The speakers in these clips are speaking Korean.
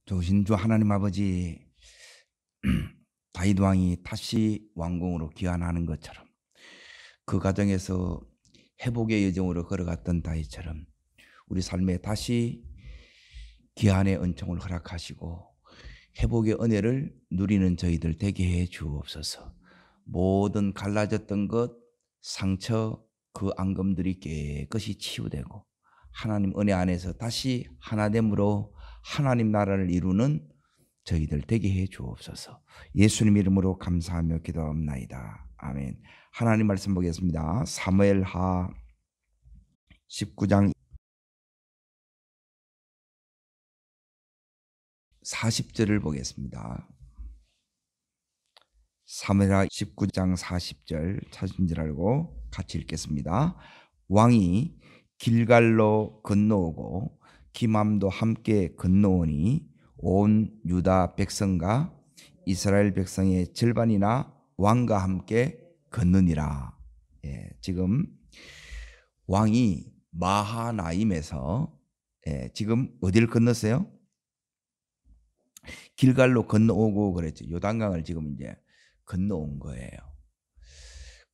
좋으신 주 하나님 아버지, 다윗 왕이 다시 왕궁으로 귀환하는 것처럼 그 과정에서 회복의 여정으로 걸어갔던 다윗처럼 우리 삶에 다시 귀환의 은총을 허락하시고 회복의 은혜를 누리는 저희들 되게 해 주옵소서. 모든 갈라졌던 것, 상처, 그 앙금들이 깨끗이 치유되고 하나님 은혜 안에서 다시 하나됨으로 하나님 나라를 이루는 저희들 되게 해 주옵소서. 예수님 이름으로 감사하며 기도합나이다. 아멘. 하나님 말씀 보겠습니다. 사무엘하 19장 40절을 보겠습니다. 사무엘하 19장 40절 찾은 줄 알고 같이 읽겠습니다. 왕이 길갈로 건너오고 기맘도 함께 건너오니 온 유다 백성과 이스라엘 백성의 절반이나 왕과 함께 건너니라. 지금 왕이 마하나임에서 지금 어디를 건넜어요? 길갈로 건너오고 그랬죠. 요단강을 지금 이제 건너온 거예요.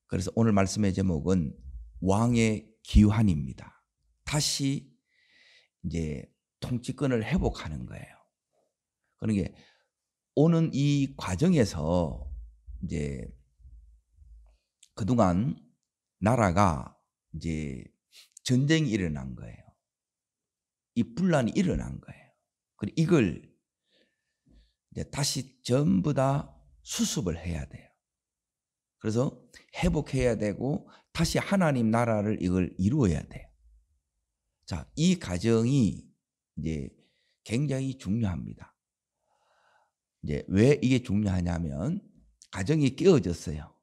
그래서 오늘 말씀의 제목은 왕의 귀환입니다. 다시 이제 통치권을 회복하는 거예요. 그러니까 오는 이 과정에서 이제 그동안 나라가 이제 전쟁이 일어난 거예요. 이 분란이 일어난 거예요. 그리고 이걸 이제 다시 전부 다 수습을 해야 돼요. 그래서 회복해야 되고 다시 하나님 나라를 이걸 이루어야 돼요. 자, 이 과정이 이제 굉장히 중요합니다. 이제 왜 이게 중요하냐면 가정이 깨어졌어요.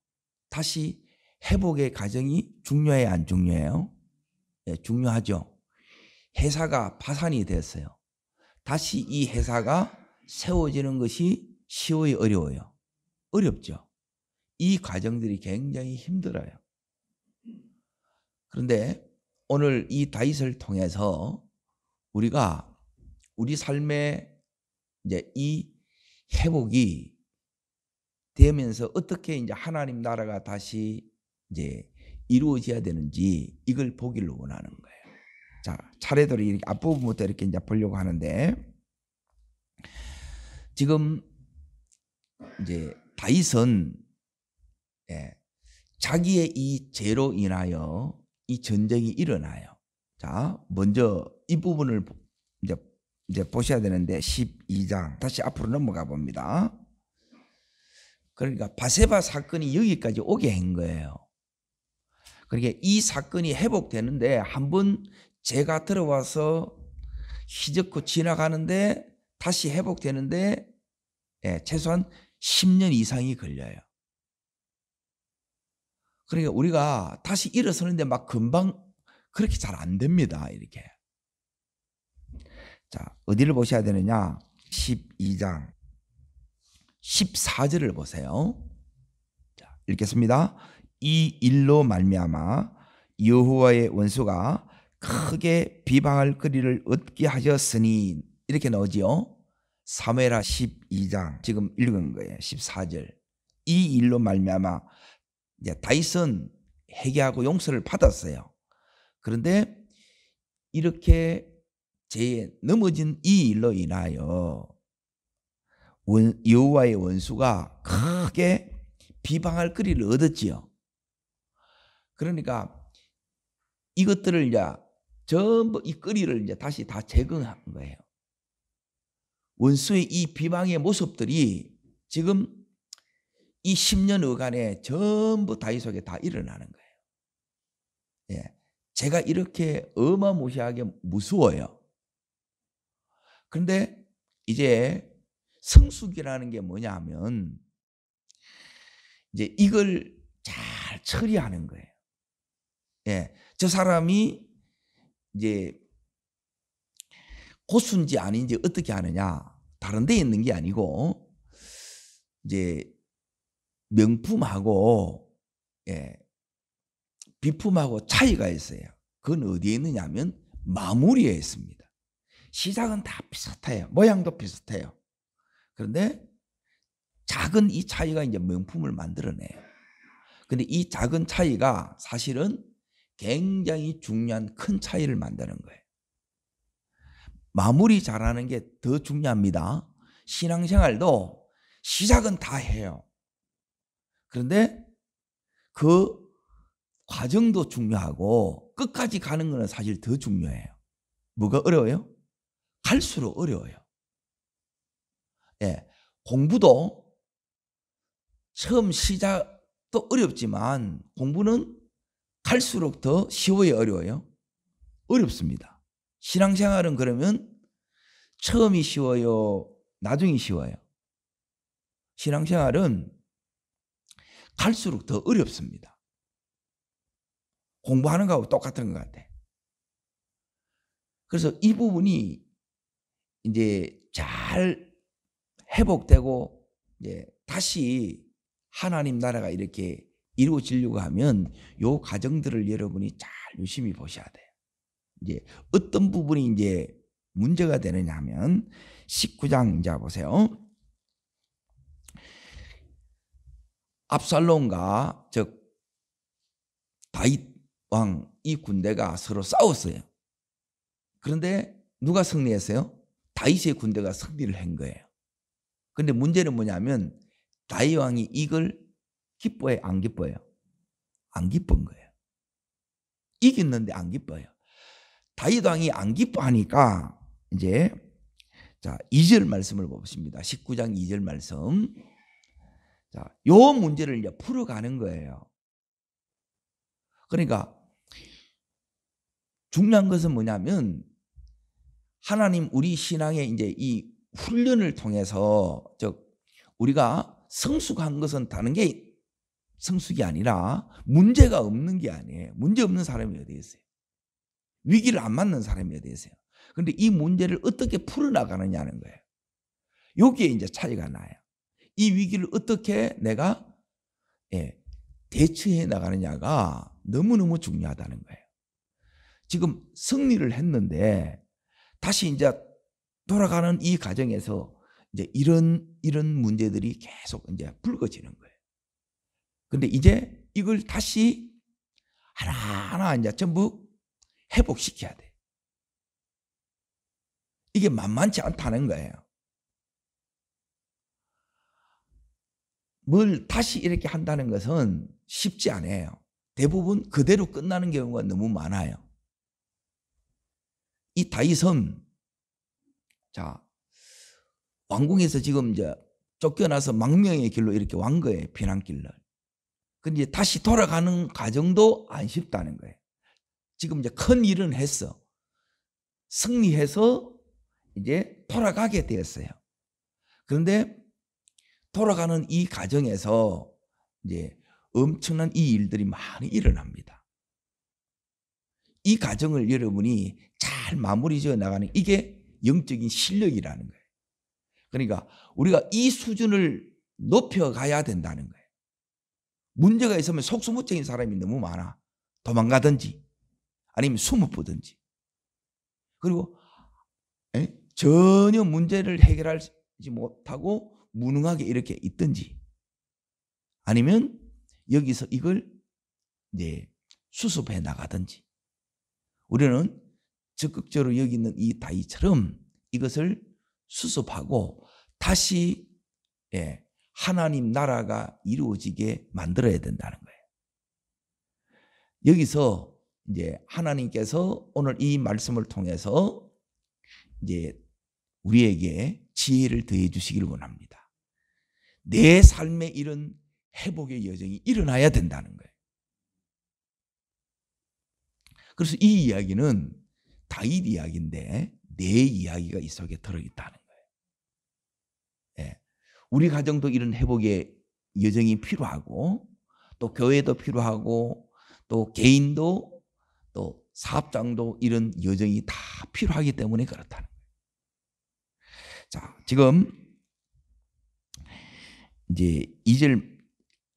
다시 회복의 과정이 중요해요, 안 중요해요? 네, 중요하죠. 회사가 파산이 됐어요. 다시 이 회사가 세워지는 것이 쉬워요, 어려워요? 어렵죠. 이 과정들이 굉장히 힘들어요. 그런데 오늘 이 다윗을 통해서 우리가 우리 삶에 이제 이 회복이 되면서 어떻게 이제 하나님 나라가 다시 이제 이루어져야 되는지 이걸 보기를 원하는 거예요. 자, 차례대로 이렇게 앞부분부터 이렇게 이제 보려고 하는데 지금 이제 다윗은 자기의 이 죄로 인하여 이 전쟁이 일어나요. 자, 먼저 이 부분을 이제 보셔야 되는데 12장 다시 앞으로 넘어가 봅니다. 그러니까 바세바 사건이 여기까지 오게 한 거예요. 그러니까 이 사건이 회복되는데 한번 죄가 들어와서 휘젓고 지나가는데 다시 회복되는데 최소한 10년 이상이 걸려요. 그러니까 우리가 다시 일어서는데 막 금방 그렇게 잘 안 됩니다. 이렇게. 자, 어디를 보셔야 되느냐? 12장 14절을 보세요. 자, 읽겠습니다. 이 일로 말미암아 여호와의 원수가 크게 비방할 거리를 얻게 하셨으니 이렇게 나오지요. 사무엘하 12장 지금 읽은 거예요. 14절. 이 일로 말미암아 이제 다윗은 회개하고 용서를 받았어요. 그런데 이렇게 죄에 넘어진 이 일로 인하여 여호와의 원수가 크게 비방할 거리를 얻었지요. 그러니까 이것들을 이제 전부 이 거리를 이제 다시 다 제거한 거예요. 원수의 이 비방의 모습들이 지금 이 10년 어간에 전부 다윗 속에 다 일어나는 거예요. 제가 이렇게 어마무시하게 무서워요. 그런데 이제 성숙이라는 게 뭐냐 하면 이제 이걸 잘 처리하는 거예요. 저 사람이 이제 고수인지 아닌지 어떻게 하느냐, 다른 데 있는 게 아니고 이제 명품하고 비품하고 차이가 있어요. 그건 어디에 있느냐 하면 마무리에 있습니다. 시작은 다 비슷해요. 모양도 비슷해요. 그런데 작은 이 차이가 이제 명품을 만들어내요. 근데 이 작은 차이가 사실은 굉장히 중요한 큰 차이를 만드는 거예요. 마무리 잘하는 게 더 중요합니다. 신앙생활도 시작은 다 해요. 그런데 그 과정도 중요하고 끝까지 가는 거는 사실 더 중요해요. 뭐가 어려워요? 갈수록 어려워요. 예, 공부도 처음 시작도 어렵지만 공부는 갈수록 더 쉬워요, 어려워요? 어렵습니다. 신앙생활은 그러면 처음이 쉬워요, 나중이 쉬워요? 신앙생활은 갈수록 더 어렵습니다. 공부하는 거하고 똑같은 것 같아. 그래서 이 부분이 이제 잘 회복되고 이제 다시 하나님 나라가 이렇게 이루어지려고 하면 요 과정들을 여러분이 잘 유심히 보셔야 돼요. 이제 어떤 부분이 이제 문제가 되느냐 하면 19장 이제 보세요. 압살롬과 즉 다윗 왕 이 군대가 서로 싸웠어요. 그런데 누가 승리했어요? 다윗의 군대가 승리를 한 거예요. 그런데 문제는 뭐냐면 다윗 왕이 이걸 기뻐해, 안 기뻐해요? 안 기쁜 거예요. 이겼는데 안 기뻐해요. 다윗 왕이 안 기뻐하니까 이제 자 2절 말씀을 보십니다. 19장 2절 말씀. 자, 요 문제를 이제 풀어가는 거예요. 그러니까 중요한 것은 뭐냐면 하나님 우리 신앙의 이제 이 훈련을 통해서 즉 우리가 성숙한 것은 다른 게 성숙이 아니라 문제가 없는 게 아니에요. 문제 없는 사람이 어디 있어요? 위기를 안 맞는 사람이 어디 있어요? 그런데 이 문제를 어떻게 풀어나가느냐는 거예요. 여기에 이제 차이가 나요. 이 위기를 어떻게 내가 대처해 나가느냐가 너무너무 중요하다는 거예요. 지금 승리를 했는데 다시 이제 돌아가는 이 과정에서 이제 이런 문제들이 계속 이제 불거지는 거예요. 근데 이제 이걸 다시 하나하나 이제 전부 회복시켜야 돼. 이게 만만치 않다는 거예요. 뭘 다시 이렇게 한다는 것은 쉽지 않아요. 대부분 그대로 끝나는 경우가 너무 많아요. 이 다윗은 자 왕궁에서 지금 이제 쫓겨나서 망명의 길로 이렇게 왕 거예요. 피난길로. 근데 다시 돌아가는 과정도 안 쉽다는 거예요. 지금 이제 큰 일은 했어. 승리해서 이제 돌아가게 되었어요. 그런데 돌아가는 이 과정에서 이제 엄청난 이 일들이 많이 일어납니다. 이 과정을 여러분이 잘 마무리 지어 나가는 이게 영적인 실력이라는 거예요. 그러니까 우리가 이 수준을 높여가야 된다는 거예요. 문제가 있으면 속수무책인 사람이 너무 많아. 도망가든지 아니면 숨어보든지. 그리고 전혀 문제를 해결하지 못하고 무능하게 이렇게 있든지 아니면 여기서 이걸 이제 수습해 나가든지. 우리는 적극적으로 여기 있는 이 다윗처럼 이것을 수습하고 다시 하나님 나라가 이루어지게 만들어야 된다는 거예요. 여기서 이제 하나님께서 오늘 이 말씀을 통해서 이제 우리에게 지혜를 더해 주시기를 원합니다. 내 삶에 이런 회복의 여정이 일어나야 된다는 거예요. 그래서 이 이야기는 다윗 이야기인데 내 이야기가 이 속에 들어있다는 거예요. 우리 가정도 이런 회복의 여정이 필요하고 또 교회도 필요하고 또 개인도 또 사업장도 이런 여정이 다 필요하기 때문에 그렇다는 거예요. 자, 지금 이제 2절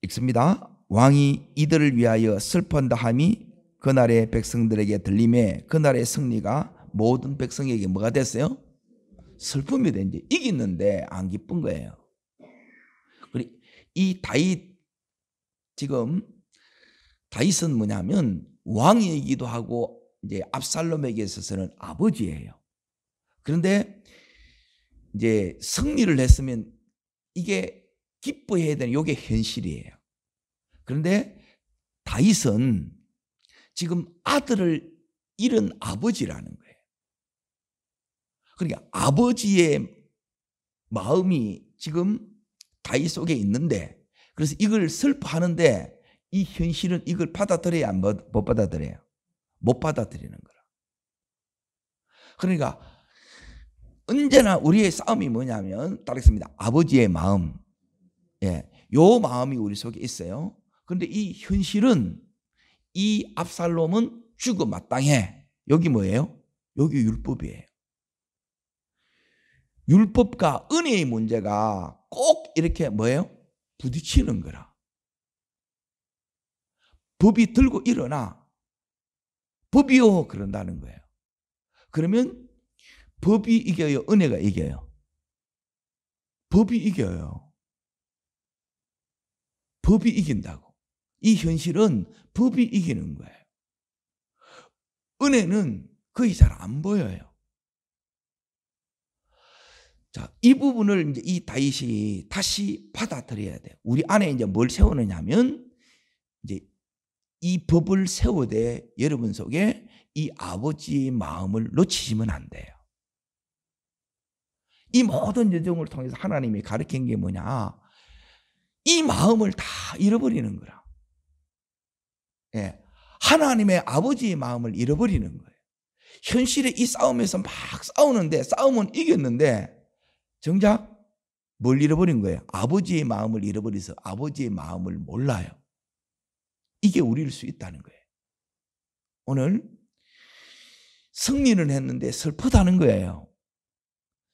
읽습니다. 왕이 이들을 위하여 슬픈다 함이 그날의 백성들에게 들림에 그날의 승리가 모든 백성에게 뭐가 됐어요? 슬픔이 된 이제 이겼는데 안 기쁜 거예요. 그리고 이 다윗 지금 다윗은 뭐냐면 왕이기도 하고 이제 압살롬에게 있어서는 아버지예요. 그런데 이제 승리를 했으면 이게 기뻐해야 되는 이게 현실이에요. 그런데 다윗은 지금 아들을 잃은 아버지라는 거예요. 그러니까 아버지의 마음이 지금 다윗 속에 있는데 그래서 이걸 슬퍼하는데 이 현실은 이걸 받아들여야 안 못 받아들여요. 못 받아들이는 거라. 그러니까 언제나 우리의 싸움이 뭐냐면 따르겠습니다. 아버지의 마음. 예, 요 마음이 우리 속에 있어요. 그런데 이 현실은 이 압살롬은 죽어 마땅해. 여기 뭐예요? 여기 율법이에요. 율법과 은혜의 문제가 꼭 이렇게 뭐예요? 부딪히는 거라. 법이 들고 일어나. 법이요 그런다는 거예요. 그러면 법이 이겨요? 은혜가 이겨요? 법이 이겨요. 법이 이긴다고. 이 현실은 법이 이기는 거예요. 은혜는 거의 잘 안 보여요. 자, 이 부분을 이제 이 다윗이 다시 받아들여야 돼요. 우리 안에 이제 뭘 세우느냐면 이제 이 법을 세우되 여러분 속에 이 아버지의 마음을 놓치시면 안 돼요. 이 모든 여정을 통해서 하나님이 가르친 게 뭐냐? 이 마음을 다 잃어버리는 거라. 예. 하나님의 아버지의 마음을 잃어버리는 거예요. 현실에 이 싸움에서 막 싸우는데 싸움은 이겼는데 정작 뭘 잃어버린 거예요? 아버지의 마음을 잃어버려서 아버지의 마음을 몰라요. 이게 우리일 수 있다는 거예요. 오늘 승리는 했는데 슬프다는 거예요.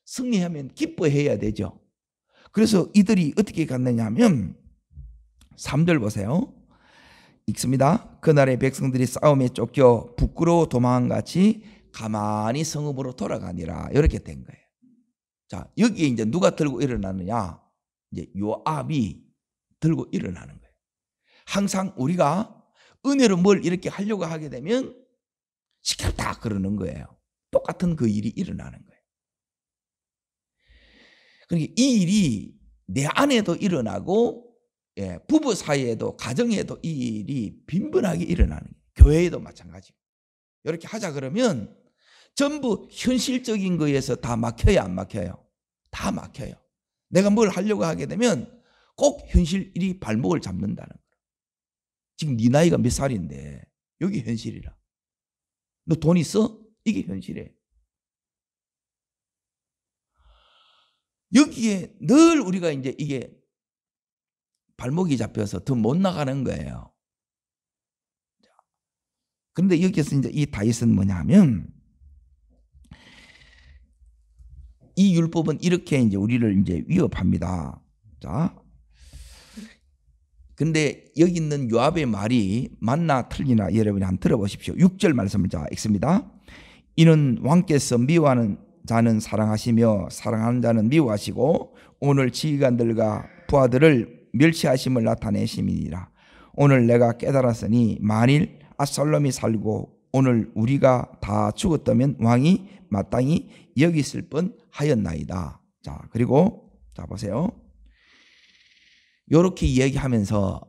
승리하면 기뻐해야 되죠. 그래서 이들이 어떻게 갔느냐 하면 3절 보세요. 읽습니다. 그날의 백성들이 싸움에 쫓겨 부끄러워 도망한 같이 가만히 성읍으로 돌아가니라. 이렇게 된 거예요. 자, 여기에 이제 누가 들고 일어나느냐? 이제 요압이 들고 일어나는 거예요. 항상 우리가 은혜로 뭘 이렇게 하려고 하게 되면 시켰다 그러는 거예요. 똑같은 그 일이 일어나는 거예요. 그러니까 이 일이 내 안에도 일어나고 부부 사이에도 가정에도 이 일이 빈번하게 일어나는 거예요. 교회에도 마찬가지고. 이렇게 하자 그러면 전부 현실적인 거에서 다 막혀요, 안 막혀요? 다 막혀요. 내가 뭘 하려고 하게 되면 꼭 현실이 발목을 잡는다는 거예요. 지금 네 나이가 몇 살인데 여기 현실이라. 너 돈 있어? 이게 현실이에요. 여기에 늘 우리가 이제 이게 발목이 잡혀서 더 못 나가는 거예요. 그런데 여기서 이제 이 다윗은 뭐냐면 이 율법은 이렇게 이제 우리를 이제 위협합니다. 자, 근데 여기 있는 요압의 말이 맞나 틀리나 여러분이 한번 들어보십시오. 6절 말씀을 자 읽습니다. 이는 왕께서 미워하는 자는 사랑하시며 사랑하는 자는 미워하시고 오늘 지휘관들과 부하들을 멸시하심을 나타내심이니라. 오늘 내가 깨달았으니 만일 압살롬이 살고 오늘 우리가 다 죽었다면 왕이 마땅히 여기 있을 뻔 하였나이다. 자, 그리고 자 보세요. 이렇게 이야기하면서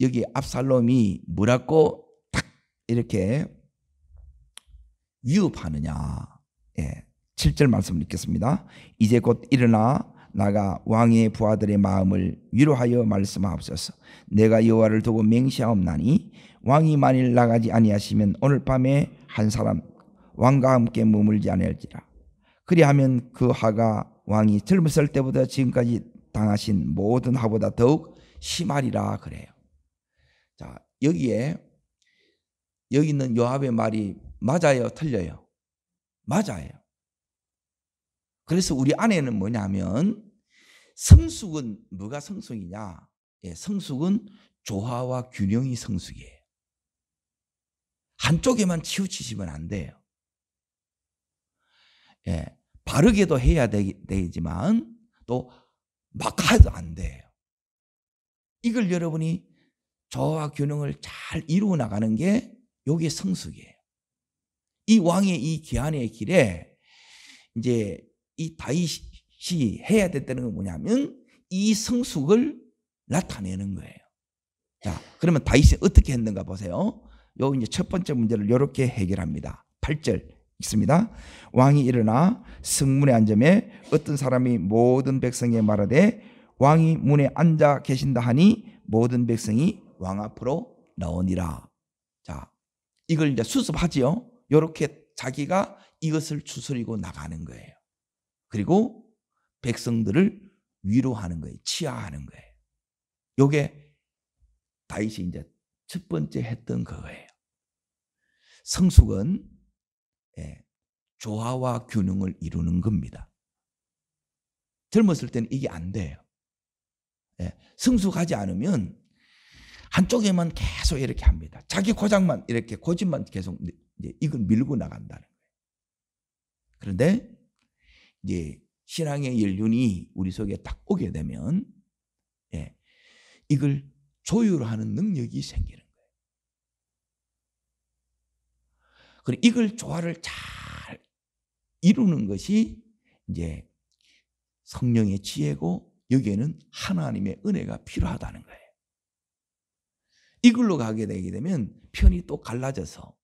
여기 압살롬이 뭐라고 딱 이렇게 위협하느냐. 7절 말씀을 읽겠습니다. 이제 곧 일어나 나가 왕의 부하들의 마음을 위로하여 말씀하옵소서. 내가 여호와를 두고 맹세하옵나니 왕이 만일 나가지 아니하시면 오늘 밤에 한 사람 왕과 함께 머물지 아니할지라. 그리하면 그 하가 왕이 젊었을 때보다 지금까지 당하신 모든 하보다 더욱 심하리라 그래요. 자, 여기에 여기 있는 요압의 말이 맞아요, 틀려요? 맞아요. 그래서 우리 안에는 뭐냐면 성숙은 뭐가 성숙이냐? 성숙은 조화와 균형이 성숙이에요. 한쪽에만 치우치시면 안 돼요. 예, 바르게도 해야 되지만 또 막 해도 안 돼요. 이걸 여러분이 조화 균형을 잘 이루어 나가는 게 요게 성숙이에요. 이 왕의 이 기한의 길에 이제 이 다윗이 해야 됐다는 건 뭐냐면 이 성숙을 나타내는 거예요. 자, 그러면 다윗이 어떻게 했는가 보세요. 요 이제 첫 번째 문제를 이렇게 해결합니다. 8절 읽습니다. 왕이 일어나 성문에 앉으매 어떤 사람이 모든 백성에 말하되 왕이 문에 앉아 계신다 하니 모든 백성이 왕 앞으로 나오니라. 자, 이걸 이제 수습하지요. 이렇게 자기가 이것을 추스리고 나가는 거예요. 그리고 백성들을 위로하는 거예요. 치하하는 거예요. 요게 다윗이 이제 첫 번째 했던 그거예요. 성숙은 조화와 균형을 이루는 겁니다. 젊었을 때는 이게 안 돼요. 성숙하지 않으면 한쪽에만 계속 이렇게 합니다. 자기 고장만 이렇게 고집만 계속 이제 이걸 밀고 나간다는 거예요. 그런데 이제 신앙의 연륜이 우리 속에 딱 오게 되면 이걸 조율하는 능력이 생기는 거예요. 그리고 이걸 조화를 잘 이루는 것이 이제 성령의 지혜고 여기에는 하나님의 은혜가 필요하다는 거예요. 이걸로 가게 되게 되면 편이 또 갈라져서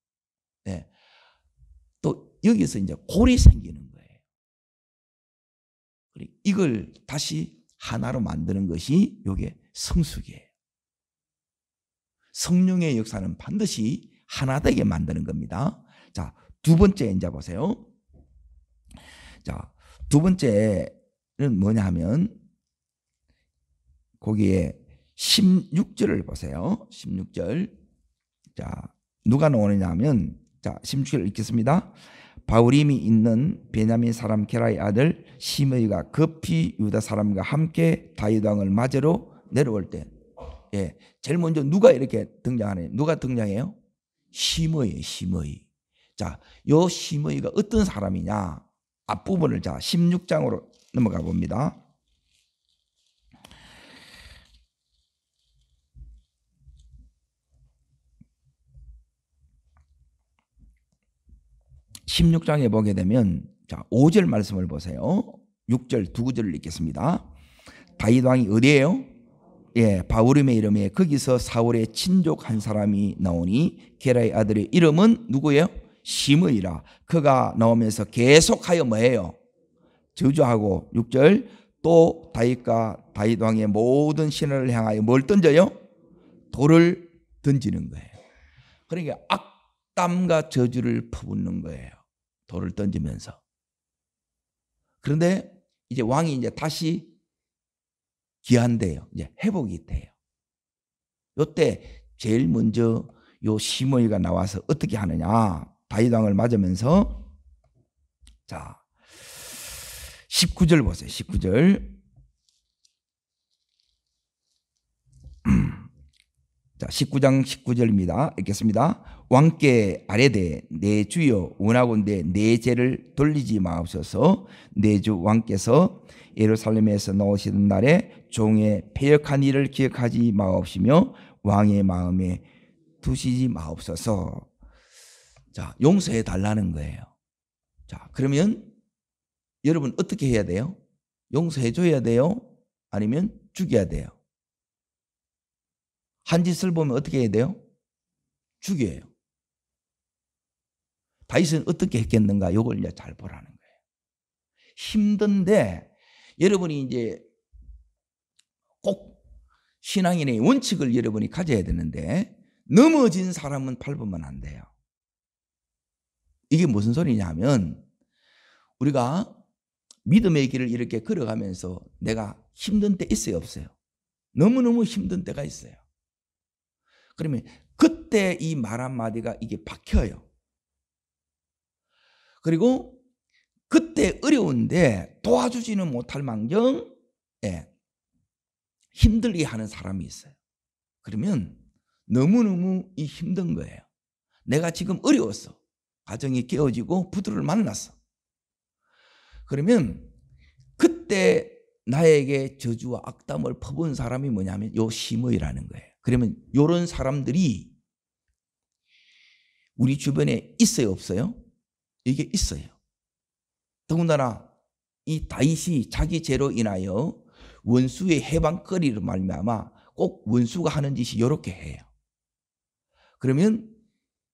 또 여기서 이제 골이 생기는 거예요. 이걸 다시 하나로 만드는 것이 이게 성숙이에요. 성령의 역사는 반드시 하나 되게 만드는 겁니다. 자, 두 번째 이제 보세요. 자, 두 번째는 뭐냐 하면 거기에 16절을 보세요. 16절. 자, 누가 나오느냐 하면 자, 16절 읽겠습니다. 바울임이 있는 베냐민 사람 게라의 아들 시므이가 급히 유다 사람과 함께 다윗 왕을 맞으러 내려올 때 제일 먼저 누가 이렇게 등장하네요. 누가 등장해요? 시므이, 시므이. 자, 요 시므이가 어떤 사람이냐? 앞부분을 자 16장으로 넘어가 봅니다. 16장에 보게 되면 자 5절 말씀을 보세요. 6절 두 구절을 읽겠습니다. 다윗 왕이 어디에요? 바울임의 이름에 거기서 사울의 친족 한 사람이 나오니 게라의 아들의 이름은 누구예요? 시므이라. 그가 나오면서 계속하여 뭐예요? 저주하고 6절 또 다윗과 다윗 왕의 모든 신하를 향하여 뭘 던져요? 돌을 던지는 거예요. 그러니까 악담과 저주를 퍼붓는 거예요. 돌을 던지면서. 그런데 이제 왕이 이제 다시 기한돼요. 이제 회복이 돼요. 요때 제일 먼저 요 시므이가 나와서 어떻게 하느냐? 다윗 왕을 맞으면서 자 19절 보세요. 19절. 자 19장 19절입니다. 읽겠습니다. 왕께 아뢰되 내 주여 원하건대 내 죄를 돌리지 마옵소서. 내 주 왕께서 예루살렘에서 나오시던 날에 종의 패역한 일을 기억하지 마옵시며 왕의 마음에 두시지 마옵소서. 자, 용서해 달라는 거예요. 자, 그러면 여러분 어떻게 해야 돼요? 용서해 줘야 돼요? 아니면 죽여야 돼요? 한 짓을 보면 어떻게 해야 돼요? 죽여요. 다윗은 어떻게 했겠는가? 이걸 이제 잘 보라는 거예요. 힘든데 여러분이 이제 꼭 신앙인의 원칙을 여러분이 가져야 되는데 넘어진 사람은 밟으면 안 돼요. 이게 무슨 소리냐 하면 우리가 믿음의 길을 이렇게 걸어가면서 내가 힘든 때 있어요, 없어요? 너무너무 힘든 때가 있어요. 그러면 그때 이 말 한마디가 이게 박혀요. 그리고 그때 어려운데 도와주지는 못할 망정 힘들게 하는 사람이 있어요. 그러면 너무너무 이 힘든 거예요. 내가 지금 어려웠어. 가정이 깨어지고 부두를 만났어. 그러면 그때 나에게 저주와 악담을 퍼부은 사람이 뭐냐면 요 시므이라는 거예요. 그러면 요런 사람들이 우리 주변에 있어요, 없어요? 이게 있어요. 더군다나 이 다윗이 자기 죄로 인하여 원수의 해방거리로 말미암아 꼭 원수가 하는 짓이 이렇게 해요. 그러면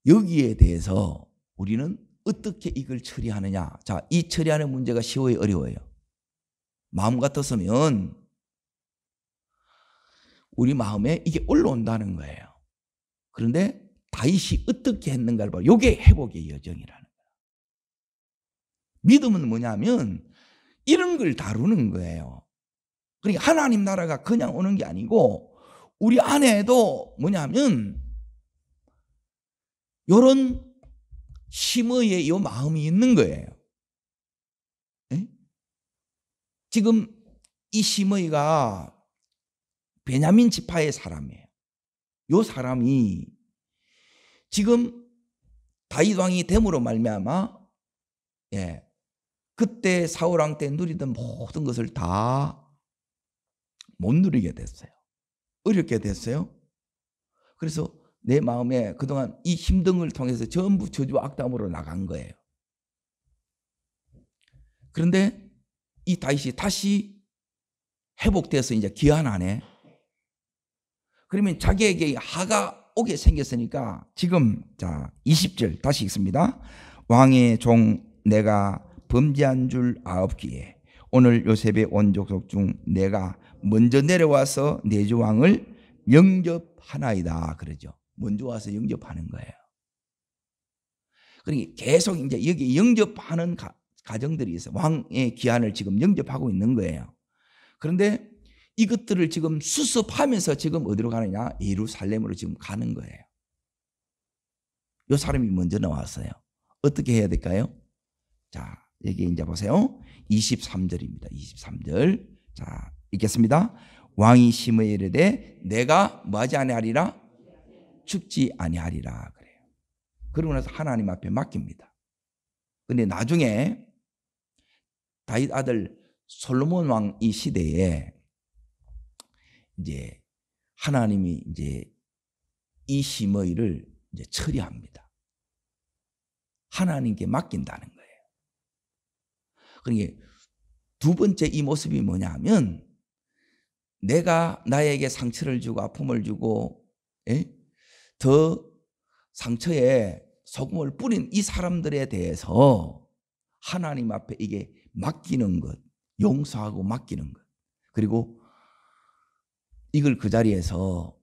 여기에 대해서 우리는 어떻게 이걸 처리하느냐? 자, 이 처리하는 문제가 쉬워요, 어려워요? 마음 같았으면 우리 마음에 이게 올라온다는 거예요. 그런데 다윗이 어떻게 했는가를 봐. 이게 회복의 여정이라는 거예요. 믿음은 뭐냐면 이런 걸 다루는 거예요. 그러니까 하나님 나라가 그냥 오는 게 아니고 우리 안에도 뭐냐면 이런 심의의 이 마음이 있는 거예요. 네? 지금 이 심의가 베냐민 지파의 사람이에요. 이 사람이 지금 다윗 왕이 됨으로 말미암아 그때 사울 왕 때 누리던 모든 것을 다 못 누리게 됐어요. 어렵게 됐어요. 그래서 내 마음에 그동안 이 힘든 걸 통해서 전부 저주와 악담으로 나간 거예요. 그런데 이 다윗이 다시 회복돼서 이제 기한 안에 그러면 자기에게 하가 오게 생겼으니까 지금 자 20절 다시 읽습니다. 왕의 종 내가 범죄한 줄 아옵기에 오늘 요셉의 온 족속 중 내가 먼저 내려와서 내 주 왕을 영접하나이다 그러죠. 먼저 와서 영접하는 거예요. 그러니까 계속 이제 여기 영접하는 가정들이 있어요. 왕의 기한을 지금 영접하고 있는 거예요. 그런데 이것들을 지금 수습하면서 지금 어디로 가느냐? 예루살렘으로 지금 가는 거예요. 이 사람이 먼저 나왔어요. 어떻게 해야 될까요? 자, 여기 이제 보세요. 23절입니다. 23절. 자, 읽겠습니다. 왕이 시므에 이르되 내가 뭐하지 아니하리라? 죽지 아니하리라 그래요. 그러고 나서 하나님 앞에 맡깁니다. 근데 나중에 다윗 아들 솔로몬 왕 이 시대에 이제 하나님이 이제 이 시므이를 이제 처리합니다. 하나님께 맡긴다는 거예요. 그러니까 두 번째 이 모습이 뭐냐면 내가 나에게 상처를 주고 아픔을 주고 더 상처에 소금을 뿌린 이 사람들에 대해서 하나님 앞에 이게 맡기는 것, 용서하고 맡기는 것. 그리고 이걸 그 자리에서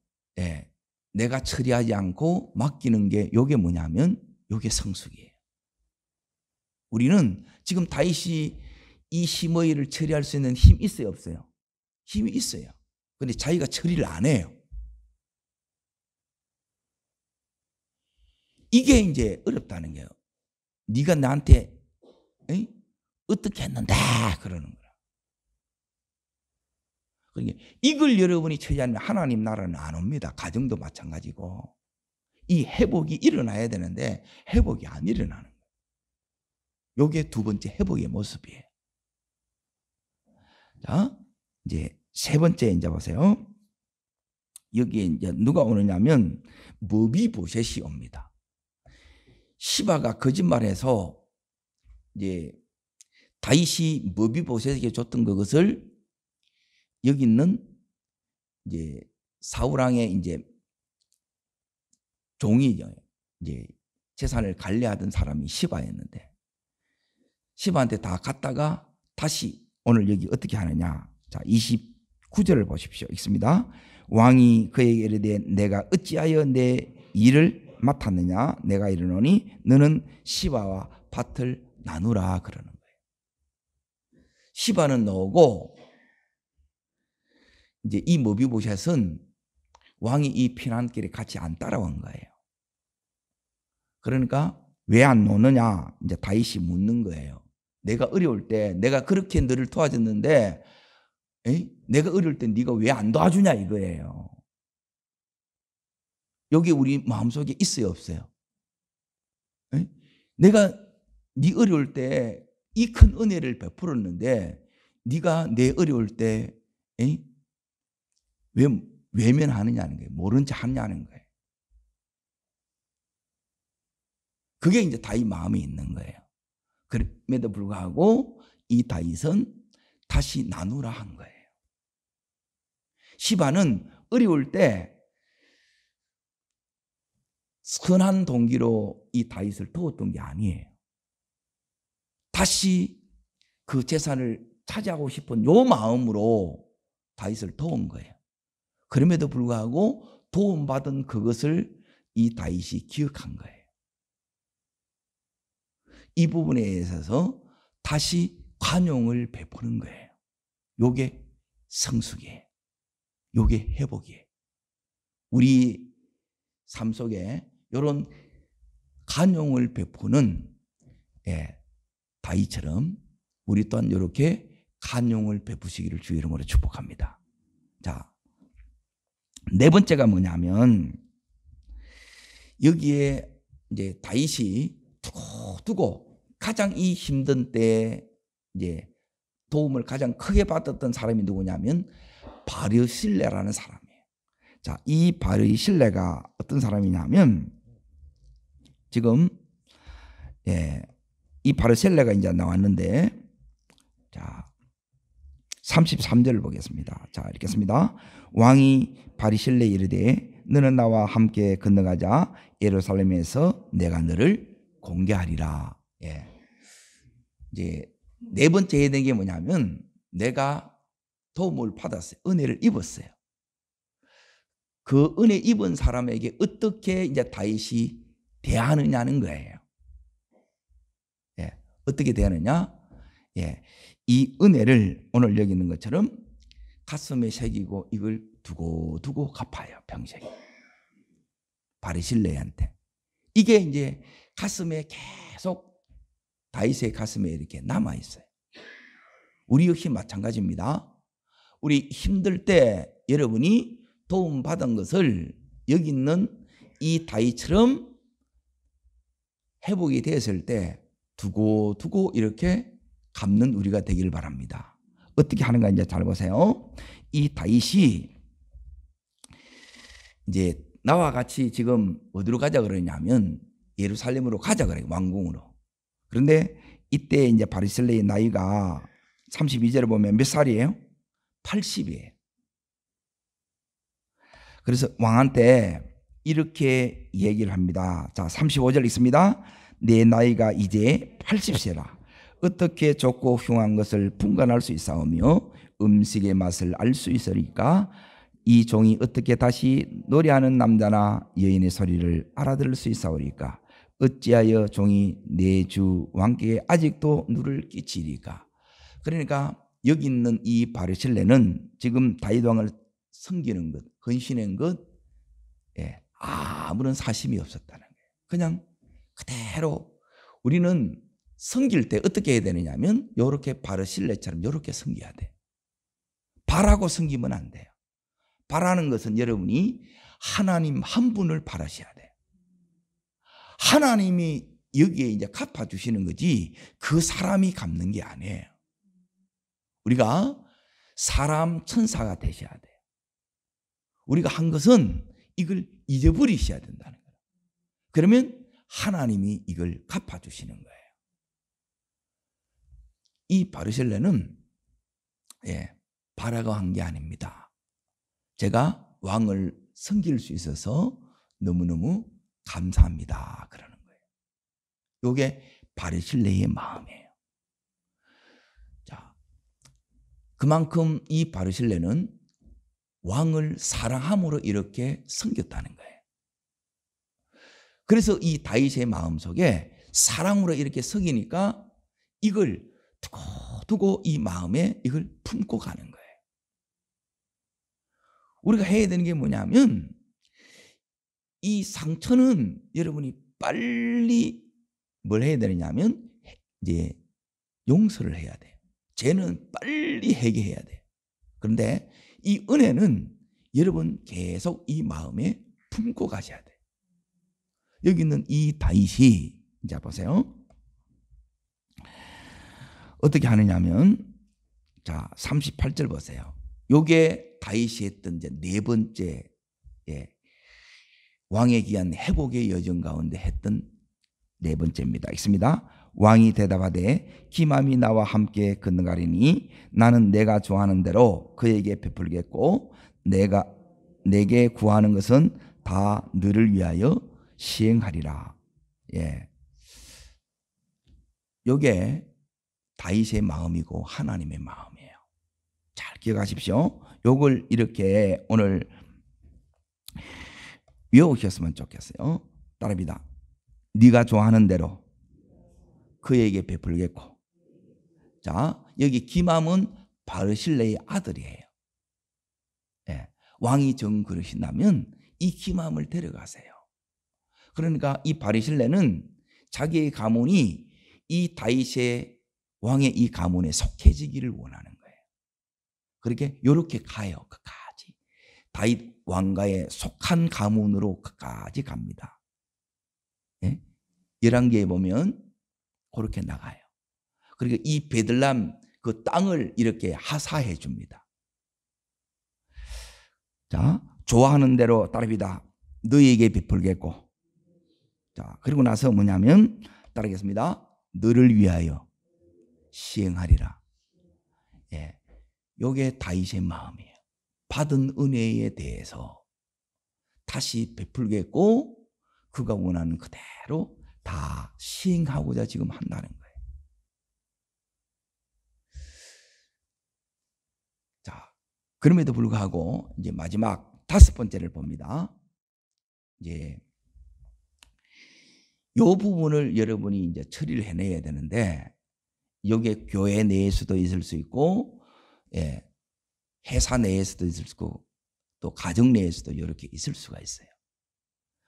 내가 처리하지 않고 맡기는 게 이게 뭐냐면 이게 성숙이에요. 우리는 지금 다윗이 이 시므이를 처리할 수 있는 힘이 있어요, 없어요? 힘이 있어요. 그런데 자기가 처리를 안 해요. 이게 이제 어렵다는 거예요. 네가 나한테 어떻게 했는데 그러는 거야. 그러니까 이걸 여러분이 처리하면 하나님 나라는 안 옵니다. 가정도 마찬가지고. 이 회복이 일어나야 되는데 회복이 안 일어나는 거예요. 이게 두 번째 회복의 모습이에요. 자, 이제 세 번째 이제 보세요. 여기에 이제 누가 오느냐면 머비보셋이 옵니다. 시바가 거짓말해서 이제 다윗이 머비보셋에게 줬던 그것을 여기 있는 이제 사울 왕의 이제 종이 이제 재산을 관리하던 사람이 시바였는데 시바한테 다 갔다가 다시 오늘 여기 어떻게 하느냐? 자, 29절을 보십시오. 읽습니다. 왕이 그에게 이르되 내가 어찌하여 내 일을 맡았느냐? 내가 이르노니 너는 시바와 밭을 나누라 그러는 거예요. 시바는 너고 이제 이 머비보셋은 왕이 이 피난길에 같이 안 따라온 거예요. 그러니까 왜 안 노느냐? 이제 다윗이 묻는 거예요. 내가 어려울 때 내가 그렇게 너를 도와줬는데 내가 어려울 때 네가 왜 안 도와주냐 이거예요. 여기 우리 마음속에 있어요, 없어요? 내가 네 어려울 때 이 큰 은혜를 베풀었는데 네가 내 어려울 때 왜 외면하느냐는 거예요. 모른 체 하느냐는 거예요. 그게 이제 다윗 마음에 있는 거예요. 그럼에도 불구하고 이 다윗은 다시 나누라 한 거예요. 시바는 어려울 때 선한 동기로 이 다윗을 도왔던 게 아니에요. 다시 그 재산을 차지하고 싶은 요 마음으로 다윗을 도운 거예요. 그럼에도 불구하고 도움받은 그것을 이 다윗이 기억한 거예요. 이 부분에 있어서 다시 관용을 베푸는 거예요. 요게 성숙이에요. 요게 회복이에요. 우리 삶 속에 이런 관용을 베푸는 다윗처럼 우리 또한 이렇게 관용을 베푸시기를 주의 이름으로 축복합니다. 자, 네 번째가 뭐냐면 여기에 이제 다윗이 두고 가장 이 힘든 때에 이제 도움을 가장 크게 받았던 사람이 누구냐면 바르실레라는 사람이에요. 자, 이 바르실레가 어떤 사람이냐면 지금 이 바르실레가 이제 나왔는데 자 33절을 보겠습니다. 자, 읽겠습니다. 왕이 바르실레에 이르되 너는 나와 함께 건너가자. 예루살렘에서 내가 너를 공개하리라. 이제 네 번째 해야 되는 게 뭐냐면 내가 도움을 받았어요. 은혜를 입었어요. 그 은혜 입은 사람에게 어떻게 이제 다윗이 대하느냐는 거예요. 어떻게 대하느냐? 이 은혜를 오늘 여기 있는 것처럼 가슴에 새기고 이걸 두고 갚아요. 평생. 바르실레한테. 이게 이제 가슴에 계속 다윗의 가슴에 이렇게 남아 있어요. 우리 역시 마찬가지입니다. 우리 힘들 때 여러분이 도움받은 것을 여기 있는 이 다윗처럼 회복이 됐을 때 두고 이렇게 갚는 우리가 되기를 바랍니다. 어떻게 하는가 이제 잘 보세요. 이 다윗이 이제 나와 같이 지금 어디로 가자 그러냐면 예루살렘으로 가자 그래요. 왕궁으로. 그런데 이때 이제 바르실레의 나이가 32절에 보면 몇 살이에요? 80이에요. 그래서 왕한테 이렇게 얘기를 합니다. 자, 35절 읽습니다. 내 나이가 이제 80세라. 어떻게 좋고 흉한 것을 분간할 수 있사오며 음식의 맛을 알 수 있으리까? 이 종이 어떻게 다시 노래하는 남자나 여인의 소리를 알아들을 수 있사오리까? 어찌하여 종이 내 주 왕께 아직도 누를 끼치리까? 그러니까 여기 있는 이 바르실레는 지금 다윗 왕을 섬기는 것, 헌신한 것, 아무런 사심이 없었다는 거예요. 그냥 그대로 우리는 섬길 때 어떻게 해야 되느냐면 이렇게 바르실레처럼 이렇게 섬겨야 돼요. 바라고 섬기면 안 돼요. 바라는 것은 여러분이 하나님 한 분을 바라셔야 돼요. 하나님이 여기에 이제 갚아주시는 거지 그 사람이 갚는 게 아니에요. 우리가 사람 천사가 되셔야 돼요. 우리가 한 것은 이걸 잊어버리셔야 된다는 거예요. 그러면 하나님이 이걸 갚아주시는 거예요. 이 바르실레는 바라고 한 게 아닙니다. 제가 왕을 섬길 수 있어서 너무너무 감사합니다. 그러는 거예요. 이게 바르실레의 마음이에요. 자, 그만큼 이 바르실레는 왕을 사랑함으로 이렇게 섬겼다는 거예요. 그래서 이 다윗의 마음속에 사랑으로 이렇게 섬기니까 이걸 두고 이 마음에 이걸 품고 가는 거예요. 우리가 해야 되는 게 뭐냐면 이 상처는 여러분이 빨리 뭘 해야 되느냐면 이제 용서를 해야 돼요. 죄는 빨리 해결해야 돼요. 그런데 이 은혜는 여러분 계속 이 마음에 품고 가셔야 돼요. 여기 있는 이 다윗이 이제 보세요. 어떻게 하느냐면, 자, 38절 보세요. 요게 다윗이 했던 이제 네 번째, 왕에 기한 회복의 여정 가운데 했던 네 번째입니다. 읽습니다. 왕이 대답하되 기맘이 나와 함께 건너가리니 나는 내가 좋아하는 대로 그에게 베풀겠고 내게 구하는 것은 다 너를 위하여 시행하리라. 요게 다윗의 마음이고 하나님의 마음이에요. 잘 기억하십시오. 요걸 이렇게 오늘 외우셨으면 좋겠어요. 따라합니다. 네가 좋아하는 대로 그에게 베풀겠고. 자, 여기 기맘은 바르실레의 아들이에요. 왕이 정 그러신다면 이 기맘을 데려가세요. 그러니까 이 바르실레는 자기의 가문이 이 다윗의 왕의 이 가문에 속해지기를 원하는 거예요. 그렇게 요렇게 가요. 끝까지. 다윗 왕가에 속한 가문으로 끝까지 갑니다. 열왕기에 보면 그렇게 나가요. 그리고 이 베들람 그 땅을 이렇게 하사해 줍니다. 자, 좋아하는 대로 따릅니다. 너에게 베풀겠고. 자, 그리고 나서 뭐냐면 따르겠습니다. 너를 위하여 시행하리라. 요게 다윗의 마음이에요. 받은 은혜에 대해서 다시 베풀겠고 그가 원하는 그대로 다 시행하고자 지금 한다는 거예요. 자, 그럼에도 불구하고 이제 마지막 다섯 번째를 봅니다. 이제 요 부분을 여러분이 이제 처리를 해내야 되는데, 이게 교회 내에서도 있을 수 있고, 회사 내에서도 있을 수 있고, 또 가정 내에서도 이렇게 있을 수가 있어요.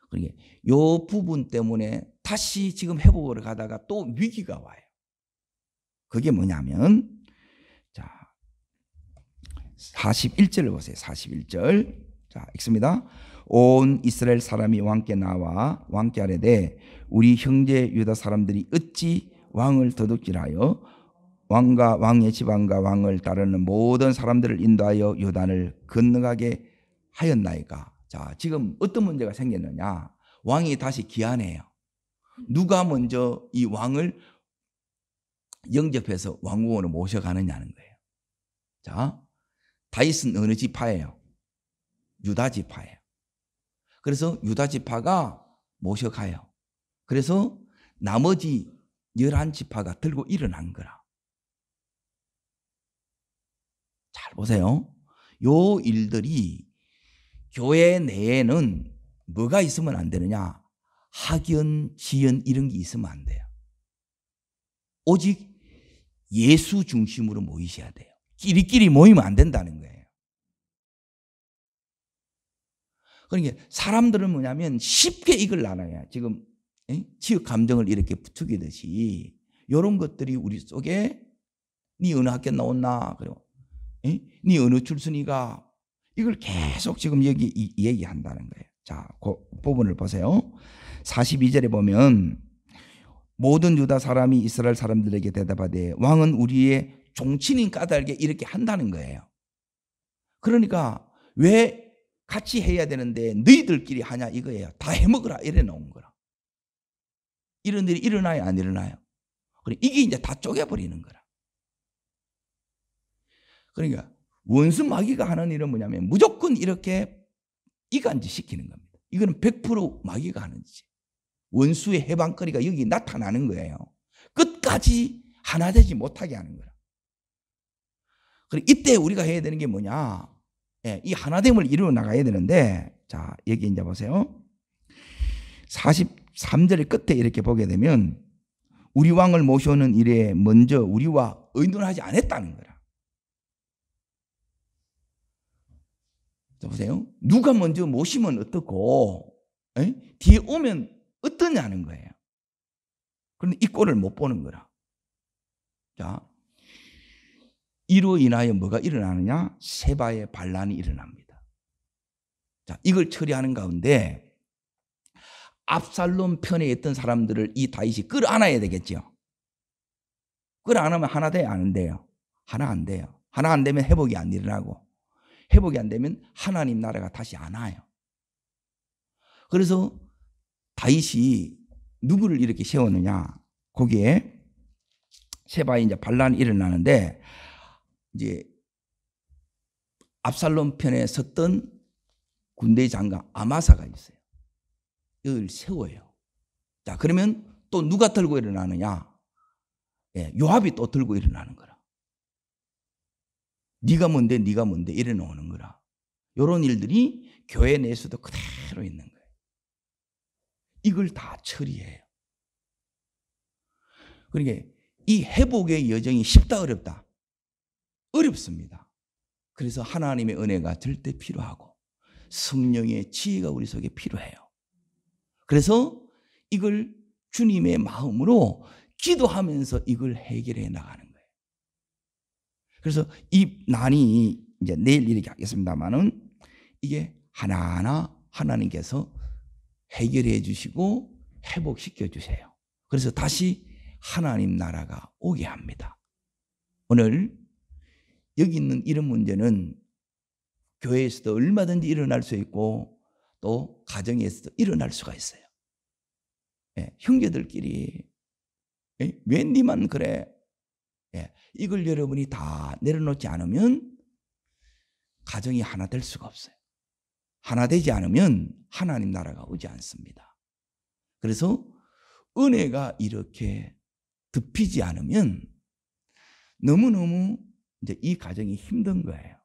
그러니까 요 부분 때문에 다시 지금 회복을 가다가 또 위기가 와요. 그게 뭐냐면, 자, 41절을 보세요. 41절. 자, 읽습니다. 온 이스라엘 사람이 왕께 나와 왕께 아뢰되 우리 형제 유다 사람들이 어찌 왕을 도둑질하여 왕과 왕의 지방과 왕을 따르는 모든 사람들을 인도하여 요단을 건너가게 하였나이까. 자, 지금 어떤 문제가 생겼느냐. 왕이 다시 기한해요. 누가 먼저 이 왕을 영접해서 왕궁으로 모셔가느냐는 거예요. 자, 다윗은 어느 지파예요? 유다 지파예요. 그래서 유다 지파가 모셔가요. 그래서 나머지 11지파가 들고 일어난 거라. 잘 보세요. 요 일들이 교회 내에는 뭐가 있으면 안 되느냐? 학연, 지연 이런 게 있으면 안 돼요. 오직 예수 중심으로 모이셔야 돼요. 끼리끼리 모이면 안 된다는 거예요. 그러니까 사람들은 뭐냐면 쉽게 이걸 나눠요. 지금 지역 감정을 이렇게 부추기듯이 이런 것들이 우리 속에 네 어느 학교 나왔나? 그리고 네 어느 출신이가 이걸 계속 지금 여기 얘기한다는 거예요. 자, 그 부분을 보세요. 42절에 보면 모든 유다 사람이 이스라엘 사람들에게 대답하되 왕은 우리의 종친인 까닭에 이렇게 한다는 거예요. 그러니까 왜 같이 해야 되는데 너희들끼리 하냐 이거예요. 다 해먹으라 이래 놓은 거라. 이런 일이 일어나요 안 일어나요? 이게 이제 다 쪼개버리는 거라. 그러니까 원수 마귀가 하는 일은 뭐냐면 무조건 이렇게 이간질 시키는 겁니다. 이거는 100% 마귀가 하는 짓이에요. 원수의 해방거리가 여기 나타나는 거예요. 끝까지 하나 되지 못하게 하는 거라. 그리고 이때 우리가 해야 되는 게 뭐냐? 이 하나됨을 이루어 나가야 되는데, 자, 여기 이제 보세요. 43절의 끝에 이렇게 보게 되면 우리 왕을 모셔오는 일에 먼저 우리와 의논하지 않았다는 거라. 자, 보세요. 누가 먼저 모시면 어떻고 뒤에 오면 어떠냐는 거예요. 그런데 이 꼴을 못 보는 거라. 자, 이로 인하여 뭐가 일어나느냐? 세바의 반란이 일어납니다. 자, 이걸 처리하는 가운데 압살롬 편에 있던 사람들을 이 다윗이 끌어안아야 되겠죠. 그걸 안 하면 하나 돼요? 안 돼요? 하나 안 돼요. 하나 안 되면 회복이 안 일어나고, 회복이 안 되면 하나님 나라가 다시 안 와요. 그래서 다윗이 누구를 이렇게 세웠느냐? 거기에 세바에 이제 반란이 일어나는데, 이제 압살롬 편에 섰던 군대 장관 아마사가 있어요. 이걸 세워요. 자, 그러면 또 누가 들고 일어나느냐? 예, 요압이 또 들고 일어나는 거라. 네가 뭔데 네가 뭔데 이래 놓는 거라. 이런 일들이 교회 내에서도 그대로 있는 거예요. 이걸 다 처리해요. 그러니까 이 회복의 여정이 쉽다 어렵다? 어렵습니다. 그래서 하나님의 은혜가 절대 필요하고 성령의 지혜가 우리 속에 필요해요. 그래서 이걸 주님의 마음으로 기도하면서 이걸 해결해 나가는 거예요. 그래서 이 난이 이제 내일 이렇게 하겠습니다만은 이게 하나하나 하나님께서 해결해 주시고 회복시켜 주세요. 그래서 다시 하나님 나라가 오게 합니다. 오늘 여기 있는 이런 문제는 교회에서도 얼마든지 일어날 수 있고 또 가정에서도 일어날 수가 있어요. 예, 형제들끼리 왜 니만 그래? 예, 이걸 여러분이 다 내려놓지 않으면 가정이 하나 될 수가 없어요. 하나 되지 않으면 하나님 나라가 오지 않습니다. 그래서 은혜가 이렇게 덮이지 않으면 너무너무 이제 이 가정이 힘든 거예요.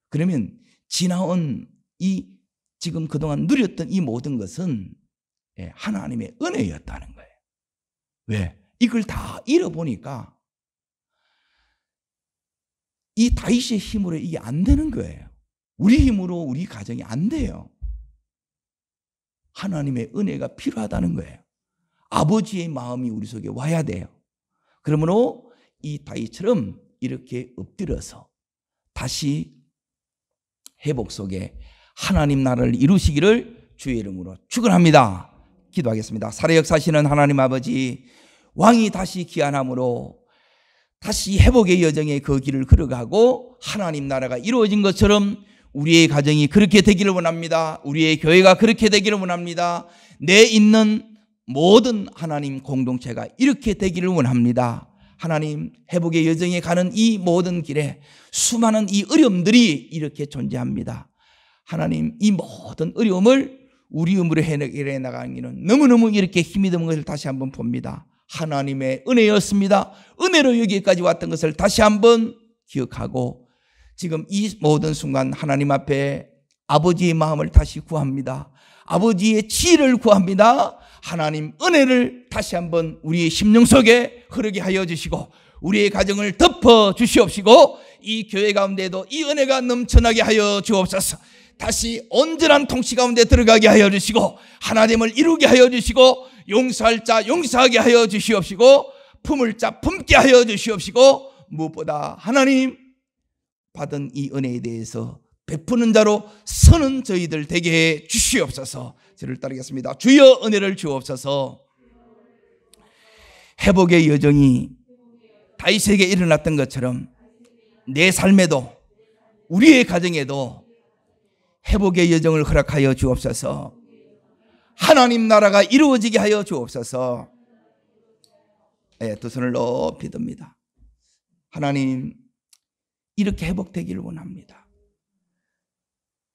그러면 지나온 이 지금 그동안 누렸던 이 모든 것은 하나님의 은혜였다는 거예요. 왜? 이걸 다 잃어보니까 이 다윗의 힘으로 이게 안 되는 거예요. 우리 힘으로 우리 가정이 안 돼요. 하나님의 은혜가 필요하다는 거예요. 아버지의 마음이 우리 속에 와야 돼요. 그러므로 이 다윗처럼 이렇게 엎드려서 다시 회복 속에 하나님 나라를 이루시기를 주의 이름으로 축원합니다. 기도하겠습니다. 살아 역사하시는 하나님 아버지, 왕이 다시 귀환함으로 다시 회복의 여정에 그 길을 걸어가고 하나님 나라가 이루어진 것처럼 우리의 가정이 그렇게 되기를 원합니다. 우리의 교회가 그렇게 되기를 원합니다. 내 있는 모든 하나님 공동체가 이렇게 되기를 원합니다. 하나님, 회복의 여정에 가는 이 모든 길에 수많은 이 어려움들이 이렇게 존재합니다. 하나님, 이 모든 어려움을 우리 힘으로 해결해 나가기는 너무너무 이렇게 힘이 드는 것을 다시 한번 봅니다. 하나님의 은혜였습니다. 은혜로 여기까지 왔던 것을 다시 한번 기억하고 지금 이 모든 순간 하나님 앞에 아버지의 마음을 다시 구합니다. 아버지의 지혜를 구합니다. 하나님 은혜를 다시 한번 우리의 심령 속에 흐르게 하여 주시고 우리의 가정을 덮어 주시옵시고 이 교회 가운데도 이 은혜가 넘쳐나게 하여 주옵소서. 다시 온전한 통치 가운데 들어가게 하여 주시고 하나됨을 이루게 하여 주시고 용서할 자 용서하게 하여 주시옵시고 품을 자 품게 하여 주시옵시고 무엇보다 하나님 받은 이 은혜에 대해서 베푸는 자로 서는 저희들 되게 해 주시옵소서. 저를 따르겠습니다. 주여 은혜를 주옵소서. 회복의 여정이 다윗에게 일어났던 것처럼 내 삶에도 우리의 가정에도 회복의 여정을 허락하여 주옵소서. 하나님 나라가 이루어지게 하여 주옵소서. 두 손을 높이 듭니다. 하나님, 이렇게 회복되기를 원합니다.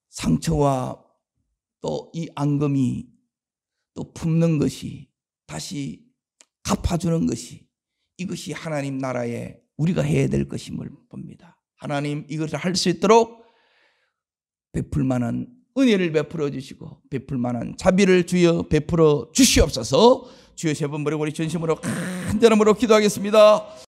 상처와 또 이 앙금이 또 품는 것이 다시 갚아주는 것이 이것이 하나님 나라에 우리가 해야 될 것임을 봅니다. 하나님, 이것을 할 수 있도록 베풀 만한 은혜를 베풀어 주시고 베풀 만한 자비를 주여 베풀어 주시옵소서. 주여 세 번 부르고 우리 전심으로 간절함으로 기도하겠습니다.